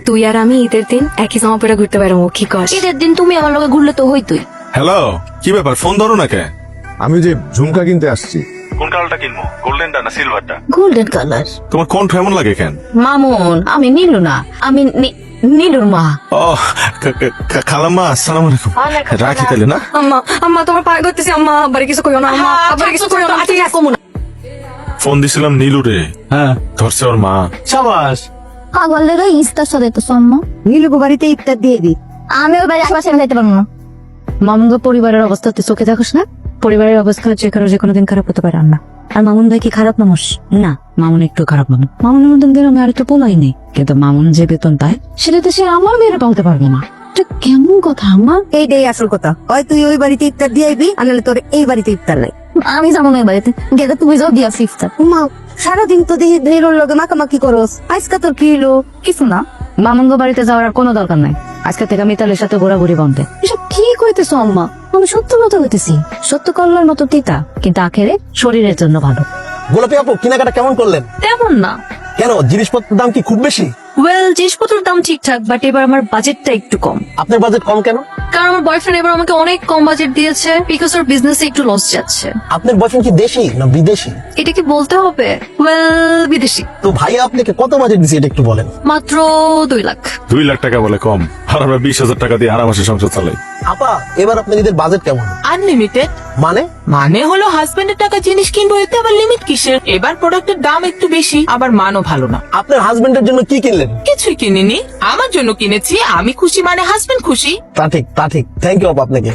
তুই আর আমি ঈদের দিন একই জামা পরে ঘুরতে পারবো, কি কস? ঈদের দিন তুমি আমার লগে ঘুরলে তো হইতই। হ্যালো, কি ব্যাপার? ফোন ধরো না কে? আমি যে ঝুমকা কিনতে আসছি। কোন কালারটা কিনবো, গোল্ডেনটা না সিলভারটা? Golden colour. তোমার কণ্ঠ এমন লাগে কেন? মামুন, আমি নীলু না, আমি নীলুর মা। ও খালাম্মা, আসসালামু আলাইকুম। রাখি তাহলে না? আম্মা আম্মা তোমার পায়ে ধরতেছি, আম্মা আবার কিছু কইও না, আম্মা আবার কিছু কইও না, ঠিক আছে? ফোন দিছিলাম নীলুরে, হ্যাঁ ধরছে ওর মা। সাবাস। পাগল লেগে ইস্তার সাথে তো সম্মা। নীলুকে বাড়িতে ইফতার দিয়ে দি। আমি ওই বাড়ি আশেপাশে যাইতে পারবো না। মামুন পরিবারের অবস্থা তুই চোখে দেখোস না? পরিবারের অবস্থা যে কারো যে কোনো দিন খারাপ হতে পারে না। আর মামুন ভাই কি খারাপ মানুষ? না, মামুন একটু খারাপ মানুষ। মামুনের মতন গ্রামে আর একটা পোলাই নেই, কিন্তু মামুন যে বেতন পায় সেটা তো সে আমার মেয়েরা পালতে পারবে না। এটা কেমন কথা আম্মা? এইটাই আসল কথা। হয় তুই ওই বাড়িতে ইফতার দিয়ে আইবি, আর নাহলে তোর এই বাড়িতে ইফতার নাই। আমি যাবো না ওই বাড়িতে, গেলে তুমি যাও দিয়া ইফতার। মা সারাদিন তো দেখি নীলুর লগে মাখামাখি করস, আজকে তোর কি হলো? কিছু না, মামুন বাড়িতে যাওয়ার আর কোনো দরকার নাই। আজকে থেকে মিতালের সাথে ঘোরাঘুরি বন্ধ। এসব কি কইতেছো আম্মা? আমি সত্য কথা কইতেছি। সত্য করলার মতো তিতা, কিন্তু আখেরে শরীরের জন্য ভালো। গোলাপি আপু, কেনাকাটা কেমন করলেন? তেমন না। কেন, জিনিসপত্রের দাম কি খুব বেশি? ওয়েল, জিনিসপত্রের দাম ঠিকঠাক, বাট এবার আমার বাজেটটা একটু কম। আপনার বাজেট কম কেন? কারণ আমার বয়ফ্রেন্ড এবার আমাকে অনেক কম বাজেট দিয়েছে, বিকজ ওর বিজনেসে একটু লস যাচ্ছে। আপনার বয়ফ্রেন্ড কি দেশি না বিদেশি? এটা কি বলতে হবে? ওয়েল, বিদেশি। তো ভাইয়া আপনাকে কত বাজেট দিছে এটা একটু বলেন। মাত্র 2 লাখ। 2 লাখ টাকা বলে কম? আর আমরা 20,000 টাকা দিয়ে আরামসে সংসার চালাই। আপা, এবার আপনার ঈদের বাজেট কেমন? আনলিমিটেড। মানে? মানে হলো হাজবেন্ডের টাকা জিনিস কিনবো, এতে আবার লিমিট কিসের? এবার প্রোডাক্টের দাম একটু বেশি, আবার মানও ভালো না। আপনার হাজবেন্ডের জন্য কি কিনলেন? কিছুই কিনিনি, আমার জন্য কিনেছি। আমি খুশি মানে হাজবেন্ড খুশি। তা ঠিক, তা ঠিক। থ্যাংক ইউ আপা আপনাকে।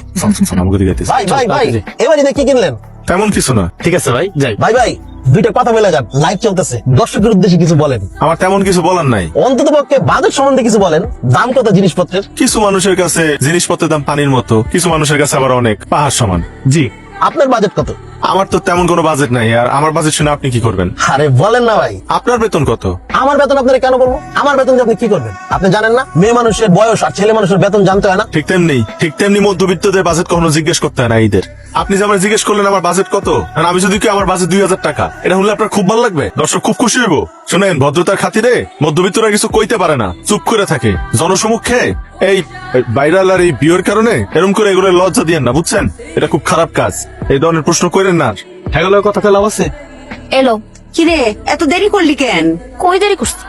আমাকে দিকে যাইতেছে। ভাই ভাই ভাই, এবার ঈদে কি কিনলেন? তেমন কিছু না। ঠিক আছে ভাই, যাই। ভাই ভাই, দুইটা কথা বলে যান, লাইভ চলতেছে। দর্শকের উদ্দেশ্যে কিছু বলেন। আমার তেমন কিছু বলার নাই। অন্তত পক্ষে বাজেট সম্বন্ধে কিছু বলেন। দাম কত জিনিসপত্রের? কিছু মানুষের কাছে জিনিসপত্রের দাম পানির মতো, কিছু মানুষের কাছে আবার অনেক পাহাড় সমান। জি। আপনার বাজেট কত? আমার তো তেমন কোনো বাজেট নাই। আর আমার বাজেট শুনে আপনি কি করবেন? আরে বলেন না ভাই। আপনার বেতন কত? আমার বেতন আপনারা কেন বলবো? আমার বেতন দিয়ে আপনি কি করবেন? আপনি জানেন না, মেয়ে মানুষের বয়স আর ছেলে মানুষের বেতন জানতে হয় না? ঠিক তেমনি মধ্যবিত্তদের বাজেট কখনো জিজ্ঞেস করতে হয় না ঈদের। আপনি যে আমার জিজ্ঞেস করলেন আমার বাজেট কত, আর আমি যদি কি আমার বাজেট 2,000 টাকা, এটা হলে আপনার খুব ভালো লাগবে? দর্শক খুব খুশি হইব। শুনেন, ভদ্রতার খাতিরে মধ্যবিত্তরা কিছু কইতে পারে না, চুপ করে থাকে জনসমক্ষে। এই ভাইরাল আর এই বিয়ের কারণে এরকম করে এগুলো লজ্জা দিয়েন না, বুঝছেন? এটা খুব খারাপ কাজ। এই ধরনের প্রশ্ন করেন না। হ্যাঁ, কথা খেলা আছে। এলো। কিরে এত দেরি করলি কেন? কই দেরি করছি?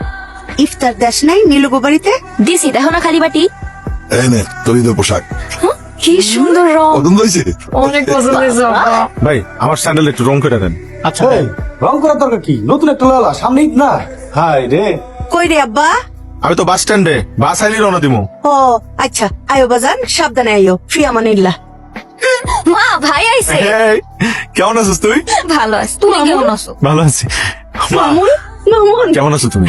ইফতার দেশ নাই নীলুকে বাড়িতে? দিছি, দেখো না খালি বাটি। এই নে তোর ঈদের পোশাক। কি সুন্দর রং, পছন্দ হয়েছে? অনেক পছন্দ হয়েছে আব্বা। ভাই, আমার স্যান্ডেল একটু রং করে দেন। আচ্ছা রং করার দরকার কি? নতুন একটা লালা, সামনে ঈদ না। হাই রে। কই রে আব্বা? আমি তো বাস স্ট্যান্ডে, বাস আইলি রওনা দিমু। ও আচ্ছা, আয়ো বাজান, সাবধানে আইও। ফি আমানিল্লাহ। মা, ভাই আইছে। এই, কেমন আছিস তুই? ভালো আছি, তুমি কেমন আছো? ভালো আছি। মা, মামুন মামুন, কেমন আছো তুমি?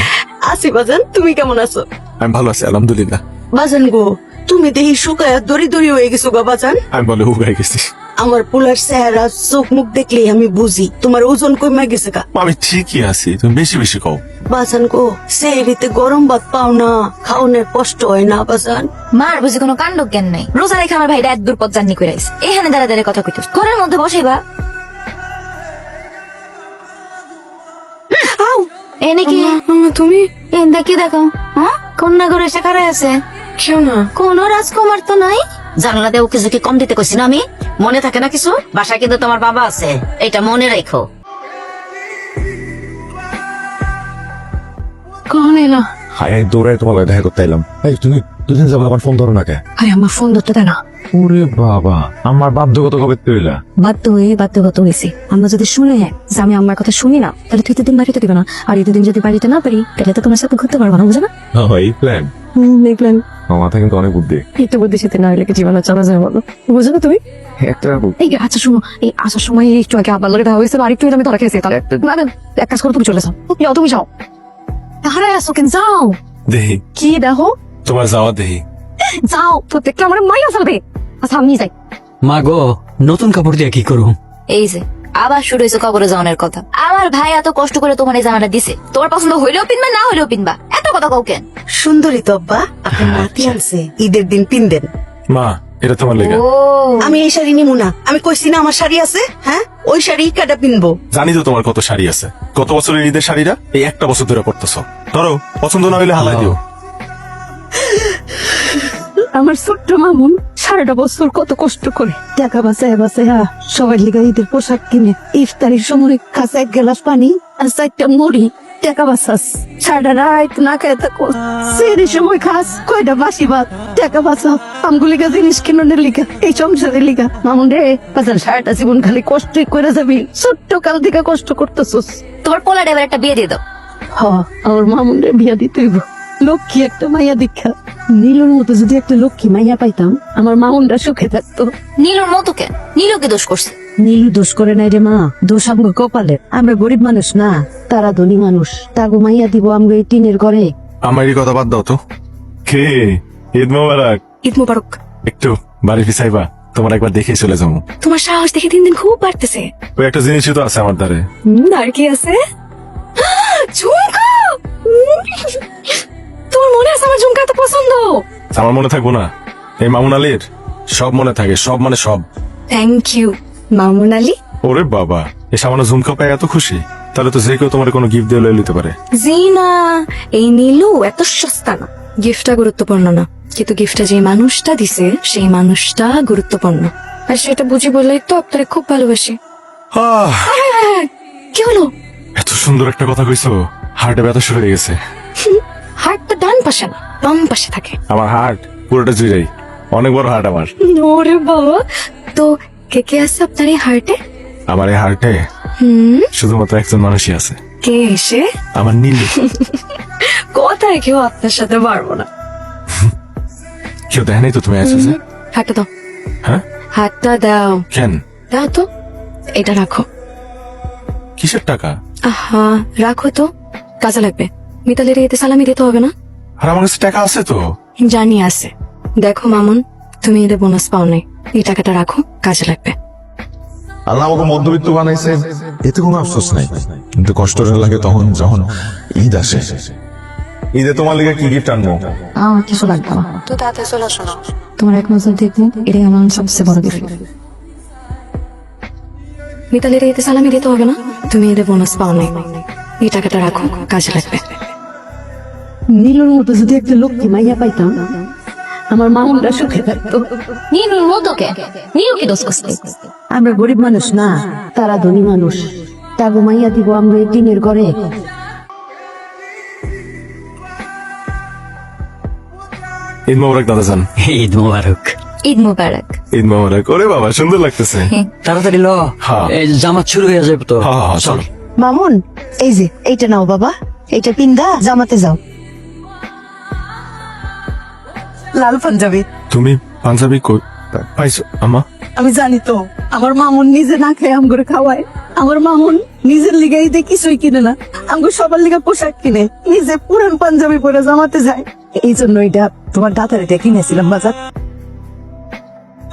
আছি বাজান, তুমি কেমন আছো? আমি ভালো আছি, আলহামদুলিল্লাহ। বাজান গো, তুমি দেখি শুকায় দড়ি দড়ি হয়ে গেছো গো বাজান। আমি বলে উগাই গেছি। আমার পোলার চেহারা চোখ মুখ দেখলেই আমি বুঝি তোমার ওজন কমে গেছে গা। আমি ঠিকই আছি, তুমি বেশি বেশি কও। বাজান গো, সেহরিতে গরম ভাত পাও না, খাওনের কষ্ট হয় না বাজান? মার বুঝি কোনো কাণ্ড জ্ঞান নাই। রোজা রেখে আমার ভাইরা এক দূর পথ জার্নি করে আইছে, এখানে দাঁড়া দাঁড়া কথা কইতো। ঘরের মধ্যে বসাইবা। এনে কি তুমি দেখি দেখো, হ্যাঁ কন্যা ঘরে এসে কারে আছে? কেউ না। কোন রাজকুমার তো নাই। জানলা দেও কিছু কি কম দিতে কইছি না আমি? মনে থাকে না কিছু? বাসায় কিন্তু তোমার বাবা আছে, এটা মনে রাখো। কোন এলো? হাই দৌড়াই তোমার লগে দেখা করতে এলাম। এই তুমি দুদিন যাবো, আমার ফোন ধরো না কে? আরে আমার ফোন ধরতে দেয় না। ওরে বাবা, আমার বাধ্যগত কবে তৈলা? বাধ্যগত হয়েছে। আমরা যদি শুনে যে আমি আমার কথা শুনি না, তাহলে তুই দিন বাড়িতে দিবে না। আর এই দিন যদি বাড়িতে না পারি, তাহলে তো তোমার সাথে ঘুরতে পারবো না, বুঝে না? এই প্ল্যান দেখলেন, আমার মাথায় কিন্তু অনেক বুদ্ধি। একটু বুদ্ধির সাথে না হলে কি জীবনে চলা যায় বলো? বুঝো না তুমি? একটা এই আচ্ছা শুনো, এই আসার সময় একটু আগে আবার লগে দেখা হয়েছে, আর একটু আমি তোরা খেয়েছি। তাহলে না না, এক কাজ করো, তুমি চলে যাও। যাও, তুমি যাও। তাহলে আসো কেন? যাও। দেহি কি দেখো? তোমার যাওয়া দেহি। যাও, তো দেখলে আমার মাইয়া ফেলবে। আচ্ছা আমি যাই। মা গো, নতুন কাপড় দিয়ে কি করুম? এই যে আবার শুরু হয়েছে কবরে যাওয়ার কথা। আমার ভাই এত কষ্ট করে তোমার এই জামাটা দিছে, তোমার পছন্দ হইলেও পিনবা, না হইলেও পিনবা। এত কথা কও কেন? সুন্দরী তো আব্বা, আপনার নাতি আনছে, ঈদের দিন পিনদেন। মা, এটা তোমার লেগে। ও আমি এই শাড়ি নিমু না, আমি কইছি না আমার শাড়ি আছে। হ্যাঁ, ওই শাড়ি কাটা পিনবো। জানি তো তোমার কত শাড়ি আছে। গত বছরের ঈদের শাড়িটা এই একটা বছর ধরে পড়তেছ। ধরো, পছন্দ না হইলে হালাই দিও। আমার ছোট্ট মামুন সারাটা বছর কত কষ্ট করে টাকা বাঁচায় সবাই লিগা ঈদের পোশাক কিনে ইফতারির সময় কাছে 1 গ্লাস পানি আর 4টা মুড়ি টাকা বাঁচাস সারাটা রাত না খেয়ে থাকো সেই সময় খাস কয়টা বাসি ভাত টাকা বাঁচা আমগুলিকা জিনিস কিনোনের লিগা এই সংসারের লিগা মামুন রে বাজার সারাটা জীবন খালি কষ্টই করে যাবি ছোট্ট কাল থেকে কষ্ট করতেছস। তোমার পোলার এবার একটা বিয়ে দিয়ে দাও। আমার মামুন রে বিয়া দিতে হইব লক্ষ্মী একটা মাইয়া দীক্ষা নীলুর মতো যদি একটা লক্ষ্মী মাইয়া পাইতাম আমার মামুনটা সুখে থাকতো। নীলুর মতো কেন? নীলুকে দোষ করছে? নীলু দোষ করে নাই রে মা, দোষ আমগো কপালে। আমরা গরিব মানুষ না, তারা ধনী মানুষ। তাগো মাইয়া দিব আমগো এই টিনের ঘরে। আমার এই কথা বাদ দাও তো। কে ঈদ মোবারক। ঈদ মোবারক। একটু বাড়ি ফিসাইবা, তোমার একবার দেখে চলে যাবো। তোমার সাহস দেখে দিন দিন খুব বাড়তেছে। ওই একটা জিনিসই তো আছে আমার দ্বারে। আর কি আছে? ঝুমকা। তোমার মনে আছে আমার ঝুমকা এত পছন্দ? আমার মনে থাকবো না? এই মামুন আলীর সব মনে থাকে, সব মানে সব। Thank you Mamun Ali. ওরে বাবা, এই সামান্য ঝুমকা পায় এত খুশি? তাহলে তো যে কেউ তোমার কোনো গিফট দিয়ে লয়ে নিতে পারে। জি না, এই নীলু এত সস্তা না। গিফটটা গুরুত্বপূর্ণ না, কিন্তু গিফটটা যে মানুষটা দিছে সেই মানুষটা গুরুত্বপূর্ণ। আর সেটা বুঝি বললেই তো আপনারা খুব ভালোবাসি। আহ, কি হলো? এত সুন্দর একটা কথা কইছো, হার্টে ব্যথা শুরু হয়ে গেছে। হার্টটা ডান পাশে না বাম পাশে থাকে। আমার হার্ট পুরোটা জুড়াই, অনেক বড় হার্ট আমার। ওরে বাবা, তো কে কে আছে আপনার এই হার্টে? আমার এই হার্টে শুধুমাত্র একজন মানুষই আছে। কে এসে? আমার নীলু। কোথায় কেউ আপনার সাথে পারবো না। কেউ দেখে নাই তো তুমি আছো যে? হাতটা দাও। হ্যাঁ, হাতটা দাও। কেন? দাও তো, এটা রাখো। কিসের টাকা? আহা, রাখো তো, কাজে লাগবে। মিতালির এতে সালামি দিতে হবে না? আর আমার কাছে টাকা আছে তো। জানি আছে। দেখো মামুন, তুমি এদের বোনাস পাও নাই, এই টাকাটা রাখো, কাজে লাগবে। আল্লাহ আমাকে মধ্যবিত্ত বানাইছে, এতে কোনো আফসোস নাই, কিন্তু কষ্টটা লাগে তখন যখন ঈদ আসে। ঈদে তোমার লিগে কি গিফট আনবো? আমার কিছু লাগবে না, তো তাতে চলে আসো না। তোমার এক নজর দেখবো, এটাই আমার সবচেয়ে বড় গিফট। মিতালির এতে সালামি দিতে হবে না, তুমি এদের বোনাস পাও নাই, এই টাকাটা রাখো, কাজে লাগবে। নীলুর মতো যদি একটা লক্ষ্মী মাইয়া পাইতাম আমার মামুনটা সুখে থাকতো। নীলুর মতো কেন? নীলু কি দোষ করছে? আমরা গরিব মানুষ না, তারা ধনী মানুষ। তাগো মাইয়া দিব আমরা এই টিনের ঘরে। ঈদ মোবারক দাদা যান। ঈদ মোবারক। ঈদ মুবারক। ঈদ মোবারক। ওরে বাবা, সুন্দর লাগতেছে। তাড়াতাড়ি ল, হ্যাঁ। এই জামাত শুরু হয়ে যাবে তো। হ্যাঁ, হ্যাঁ, চলো। মামুন, এই যে এইটা নাও বাবা, এইটা পিন্দা জামাতে যাও। লাল পাঞ্জাবি। তুমি পাঞ্জাবি কই পাইছো আমা? আমি জানি তো, আমার মামুন নিজে না খেয়ে আম করে খাওয়ায়। আমার মামুন নিজের লিগে ঈদে কিছুই কিনে না, আমগো সবার লিগে পোশাক কিনে, নিজে পুরান পাঞ্জাবি পরে জামাতে যায়। এই জন্য এটা তোমার দাদার এটা কিনেছিলাম বাজার।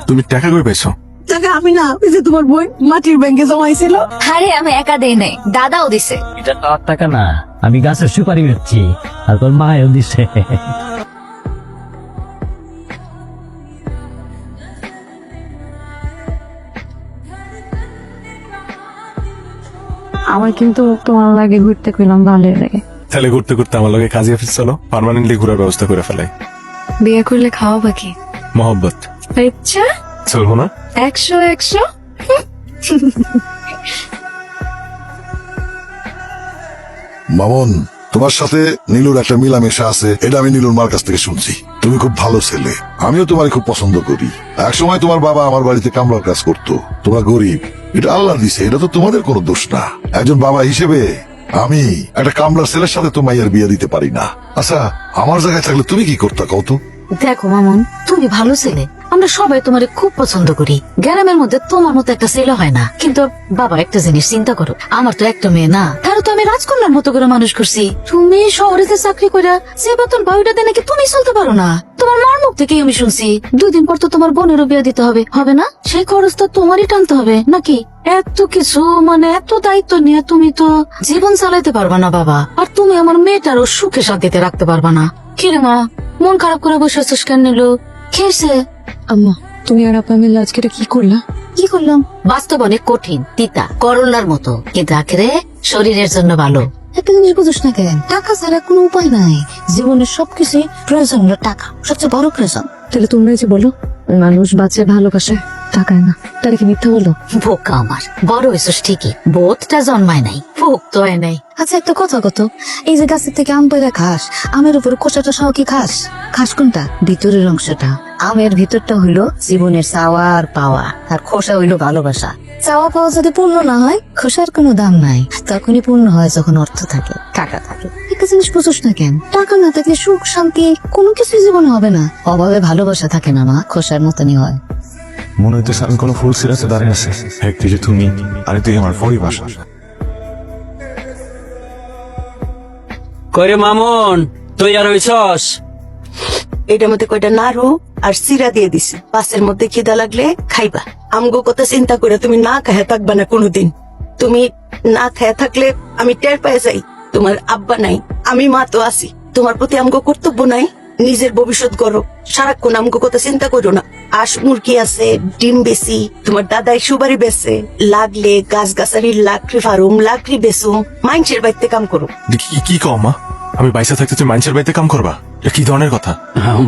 তুমি টাকা কই পাইছো? টাকা আমি না, ওই যে তোমার বই মাটির ব্যাংকে জমাইছিল। আরে আমি একা দেই নাই, দাদাও দিছে। এটা তো আর টাকা না, আমি গাছের সুপারি বেচছি, আর তোর মায়ও দিছে। আমার কিন্তু তোমার লাগে ঘুরতে কইলাম ভালো লাগে। তাহলে ঘুরতে ঘুরতে আমার লগে কাজী অফিস চলো, পার্মানেন্টলি ঘোরার ব্যবস্থা করে ফেলাই। বিয়ে করলে খাওয়া বাকি। মহব্বত আচ্ছা, চলবো না? 100। মামুন, তোমার সাথে নীলুর একটা মিলামেশা আছে, এটা আমি নীলুর মার কাছ থেকে শুনছি। তুমি খুব ভালো ছেলে, আমিও তোমার খুব পছন্দ করি। এক সময় তোমার বাবা আমার বাড়িতে কামলার কাজ করতো। তোমরা গরিব, এটা আল্লাহ দিছে, এটা তো তোমাদের কোনো দোষ না। একজন বাবা হিসেবে আমি একটা কামলার ছেলের সাথে তো মাইয়ার বিয়ে দিতে পারি না। আচ্ছা, আমার জায়গায় থাকলে তুমি কি করতা কত? দেখো মামুন, তুমি ভালো ছেলে, আমরা সবাই তোমারে খুব পছন্দ করি। গ্রামের মধ্যে তোমার মতো একটা ছেলে হয় না। কিন্তু বাবা, একটা জিনিস চিন্তা করো, আমার তো একটা মেয়ে না, তারও তো আমি রাজকন্যার মতো করে মানুষ করছি। তুমি শহরে যে চাকরি করে যে বেতন পাও, ওটাতে নাকি তুমি চলতে পারো না। তোমার মার মুখ থেকেই আমি শুনছি 2 দিন পর তো তোমার বোনেরও বিয়ে দিতে হবে, হবে না? সেই খরচটা তোমারই টানতে হবে নাকি? এত কিছু, মানে এত দায়িত্ব নিয়ে তুমি তো জীবন চালাইতে পারবা না বাবা। আর তুমি আমার মেয়েটারও সুখে শান্তিতে রাখতে পারবা না। কিরে মা, মন খারাপ করে বসে আছিস কেন? নিলো খেয়েছে? আম্মা, তুমি আর আপা মিলে আজকে এটা কি করলা? কি করলাম? বাস্তব অনেক কঠিন, তিতা, করলার মতো, কিন্তু আখেরে শরীরের জন্য ভালো। একটা জিনিস বুঝিস না কেন? টাকা ছাড়া কোনো উপায় নাই। জীবনের সবকিছু প্রয়োজন হলো টাকা, সবচেয়ে বড় প্রয়োজন। তাহলে তোমরা যে বলো মানুষ বাঁচে ভালোবাসে টাকায় না, তাহলে কি মিথ্যা বলো? বোকা আমার, বড় হয়েছিস ঠিকই, বোধটা জন্মায় নাই, ভোগ তো হয় নাই। আচ্ছা একটা কথা কত, এই যে গাছের থেকে আম পেড়ে খাস, আমের উপর কোষাটা সহ কি খাস? খাস কোনটা? ভিতরের অংশটা। আমের ভিতরটা হইলো জীবনের চাওয়া আর পাওয়া, আর খোসা হইলো ভালোবাসা। চাওয়া পাওয়া যদি পূর্ণ না হয়, খোসার কোনো দাম নাই। তখনই পূর্ণ হয় যখন অর্থ থাকে, টাকা থাকে। একটা জিনিস বুঝোস না কেন? টাকা না থাকলে সুখ শান্তি কোনো কিছুই জীবনে হবে না। অভাবে ভালোবাসা থাকে না মা, খোসার মতনই হয়। মনে হইতেছে আমি কোনো ফুল সিরাজে দাঁড়িয়ে আছে, একদিকে তুমি আরেকদিকে আমার পরিবার। কইরে মামুন, তুই আর হইছস? এটার মধ্যে কয়টা নাড়ু আর সিরা দিয়ে দিছি, পাশের মধ্যে খিদা লাগলে খাইবা। আমগো কথা চিন্তা করে তুমি না খায় থাকবা না কোনোদিন। তুমি না খায় থাকলে আমি টের পেয়ে যাই তোমার আব্বা নাই, আমি মা তো আছি। তোমার প্রতি আমগো কর্তব্য নাই? নিজের ভবিষ্যৎ করো, সারাক্ষণ আমগো কথা চিন্তা করো না। আশ মুরগি আছে, ডিম বেশি, তোমার দাদাই সুবারি বেছে, লাগলে গাছ গাছালির লাকড়ি ফার্ম, লাকড়ি বেচুম, মাইনসের বাড়িতে কাম করো। কি কও মা? আমি বাইসা থাকতে তুমি মানুষের বাড়িতে কাম করবা? এটা কি ধরনের কথা?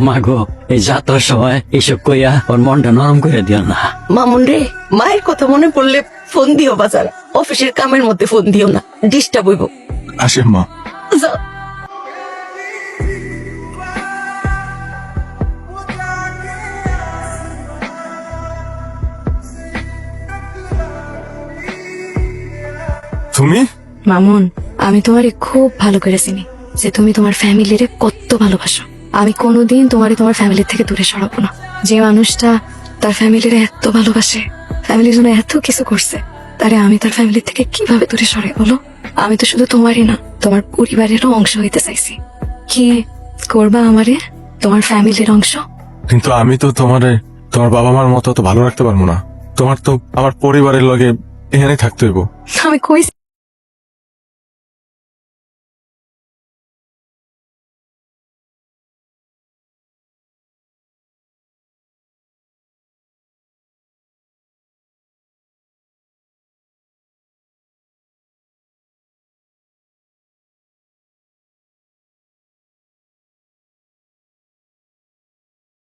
মাগো, এই যাত্রার সময় এইসব কইয়া ওর মনটা নরম করে দিও না। মামুন রে, মায়ের কথা মনে পড়লে ফোন দিও বাজার, অফিসের কামের মধ্যে ফোন দিও না, ডিস্টার্ব হইব। আসে মা। যাও। তুমি? মামুন, আমি তোমারে খুব ভালো করে চিনি যে তুমি তোমার ফ্যামিলিরে কত ভালোবাসো। আমি কোনোদিন তোমারে তোমার ফ্যামিলি থেকে দূরে সরাবো না। যে মানুষটা তার ফ্যামিলিরে এত ভালোবাসে, ফ্যামিলির জন্য এত কিছু করছে, তারে আমি তার ফ্যামিলি থেকে কিভাবে দূরে সরে বলো? আমি তো শুধু তোমারই না, তোমার পরিবারেরও অংশ হইতে চাইছি। কি করবা আমারে তোমার ফ্যামিলির অংশ? কিন্তু আমি তো তোমার বাবা মার মতো তো ভালো রাখতে পারবো না। তোমার তো আমার পরিবারের লগে এখানে থাকতে হইব। আমি কইছি